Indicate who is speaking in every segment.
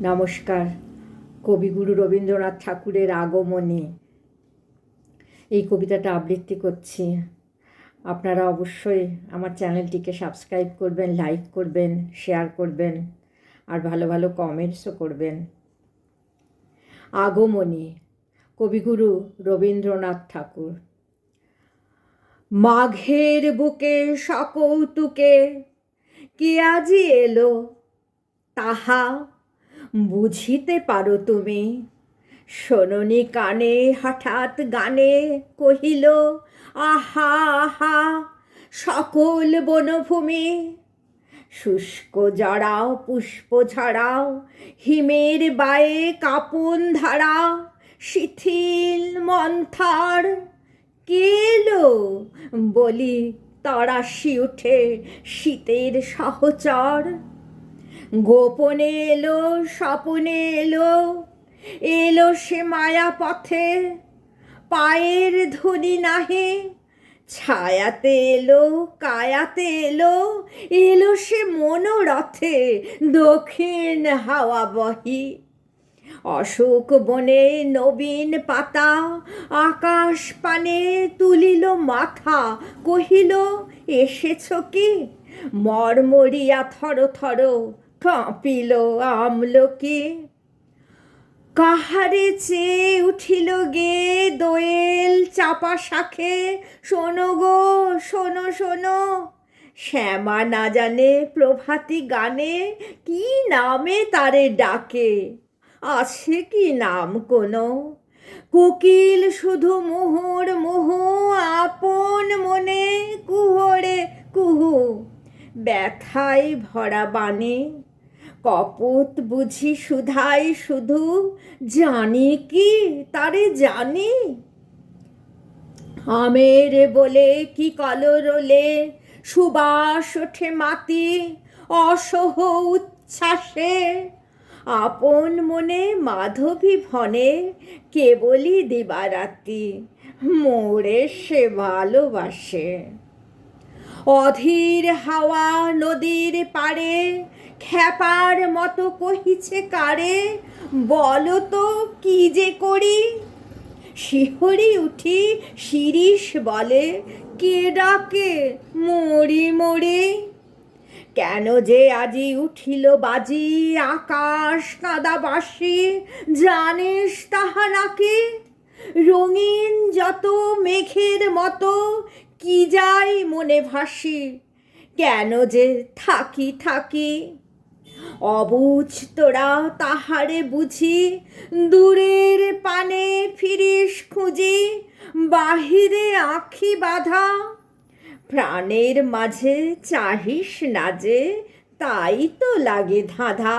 Speaker 1: নমস্কার। কবিগুরু রবীন্দ্রনাথ ঠাকুরের আগমনে এই কবিতাটা আবৃত্তি করছি। আপনারা অবশ্যই আমার চ্যানেলটিকে সাবস্ক্রাইব করবেন, লাইক করবেন, শেয়ার করবেন আর ভালো ভালো কমেন্টসও করবেন। আগমনী, কবিগুরু রবীন্দ্রনাথ ঠাকুর। মাঘের বুকে সকৌতুকে কি আজি এলো, তাহা বুঝিতে পারো তুমি? শোনোনি কানে হঠাৎ গানে কহিল, আহা আহা সকল বনভূমি। শুষ্ক জড়াও পুষ্প ঝরাও, হিমের বায়ে কাপন ধারা, শিথিল মন্থার কেলো বলি তরাসি উঠে শীতের সহচর। গোপনে এলো স্বপনে এলো, এলো সে মায়া পথে, পায়ের ধ্বনি নাহে। ছায়াতে এলো কায়াতে এলো, এলো সে মনোরথে দক্ষিণ হাওয়া বহি। অশোক বনে নবীন পাতা, আকাশ পানে তুলিল মাথা, কহিল এসেছ কি? মরমরিয়া থর থর কাঁপিল আমলকি। কাহারে চেয়ে উঠিল গে দোয়েল চাপা শাখে, শোনো গো শোনো শোনো। শ্যামা না জানে প্রভাতী গানে কি নামে তারে ডাকে, আছে কি নাম কোনো? কোকিল শুধু মুহুর মুহু, আপন মনে কুহরে কুহু। ব্যথায় ভরা বাণী, কপট বুঝি সুধাই শুধু, জানি কি তারে জানি? আমের বলে কি কলরোলে, সুবাস ওঠে মাতি অসহ উচ্ছ্বাসে। আপন মনে মাধবী ভনে কেবলই দিবারাতি, মোরে সে ভালোবাসে। অধীর হাওয়া নদীর পাড়ে খ্যাপার মতো কহিছে কারে, বলো তো কি যে করি? শিহরি উঠি শিরিষ বলে, কে ডাকে মরি মরি। কেন যে আজি উঠিল বাজি আকাশ কাঁদা বাসি, জানিস তাহা নাকি? রঙিন যত মেঘের মতো কি যাই মনে ভাসি, কেন যে থাকি থাকি? অবুঝ তোরা তাহারে বুঝি, দূরের পানে ফিরিস খুঁজি, বাহিরে আঁখি বাঁধা। প্রাণের মাঝে চাহিস না যে, তাই তো লাগে ধাঁধা।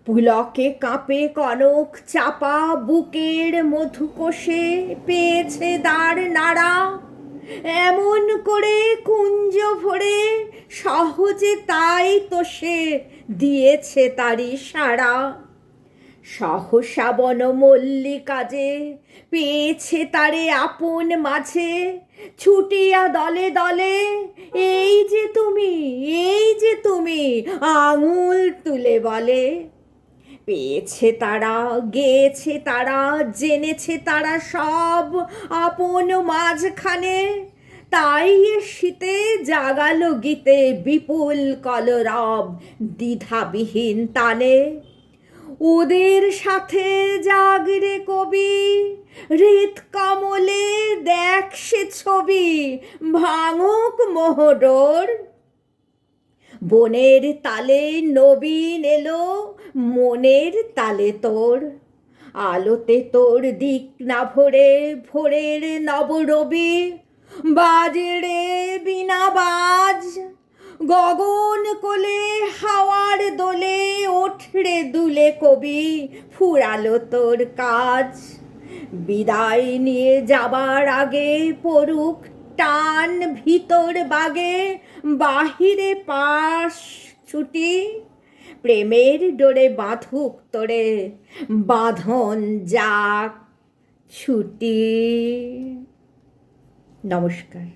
Speaker 1: পুলকে কাঁপে কনক চাপা, বুকের মধুকোষে পেয়েছে দ্বার নাড়া। এমন করে কুঞ্জ ভরে সহজে তাই তো সে দিয়েছে তারি সাড়া। সহসা বন মল্লিকাজে পেয়েছে তারে আপন মাঝে, ছুটিয়া দলে দলে এই যে তুমি এই যে তুমি আঙুল তুলে বলে। পেয়েছে তারা গেয়েছে তারা জেনেছে তারা সব আপন মাঝখানে, তাই এ শীতে জাগালো গীতে বিপুল কলরব দ্বিধাবিহীন তানে। ওদের সাথে জাগরে কবি, হৃদ কমলে দেখ সে ছবি, ভাঙুক মোহডোর। বনের তালে নবীন এলো, মনের তালে তোর। আলোতে তোর দিক না ভরে ভোরের নবরবি, বাজে রে বিনা বাজ। গগন কোলে হাওয়ার দোলে ওঠরে দুলে কবি, ফুরালো তোর কাজ। বিদায় নিয়ে যাবার আগে পড়ুক টান ভিতর বাগে, বাহিরে পাশ ছুটি। প্রেমের ডোরে বাঁধুক তোরে, বাঁধন যাক ছুটি। নমস্কার।